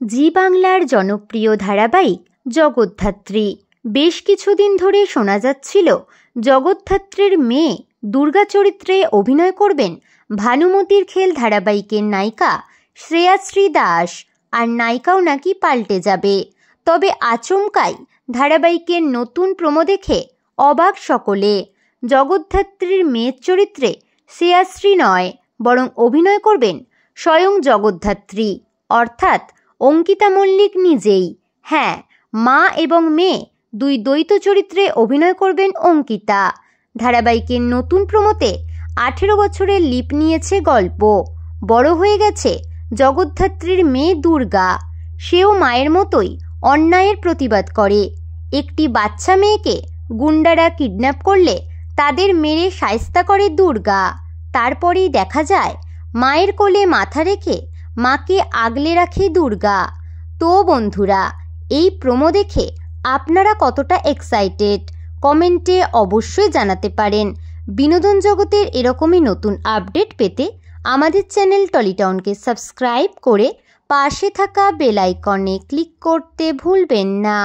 জি বাংলার জনপ্রিয় ধারাবাহিক জগদ্ধাত্রী। বেশ কিছুদিন ধরে শোনা যাচ্ছিল জগদ্ধাত্রীর মেয়ে দুর্গা চরিত্রে অভিনয় করবেন ভানুমতির খেল ধারাবাহিকের নায়িকা শ্রেয়াশ্রী দাস, আর নায়িকাও নাকি পাল্টে যাবে। তবে আচমকাই ধারাবাহিকের নতুন প্রোমো দেখে অবাক সকলে। জগদ্ধাত্রীর মেয়ের চরিত্রে শ্রেয়াশ্রী নয়, বরং অভিনয় করবেন স্বয়ং জগদ্ধাত্রী, অর্থাৎ অঙ্কিতা মল্লিক নিজেই। হ্যাঁ, মা এবং মেয়ে দুই দ্বৈত চরিত্রে অভিনয় করবেন অঙ্কিতা। ধারাবাহিকের নতুন প্রোমোতে 18 বছরের লিপ নিয়েছে গল্প। বড় হয়ে গেছে জগদ্ধাত্রীর মেয়ে দুর্গা। সেও মায়ের মতোই অন্যায়ের প্রতিবাদ করে। একটি বাচ্চা মেয়েকে গুন্ডারা কিডন্যাপ করলে তাদের মেরে শায়েস্তা করে দুর্গা। তারপরেই দেখা যায় মায়ের কোলে মাথা রেখে মাকে আগলে রাখে দুর্গা। তো বন্ধুরা, এই প্রোমো দেখে আপনারা কতটা এক্সাইটেড কমেন্টে অবশ্যই জানাতে পারেন। বিনোদন জগতের এরকমই নতুন আপডেট পেতে আমাদের চ্যানেল টলিটাউনকে সাবস্ক্রাইব করে পাশে থাকা বেল আইকনে ক্লিক করতে ভুলবেন না।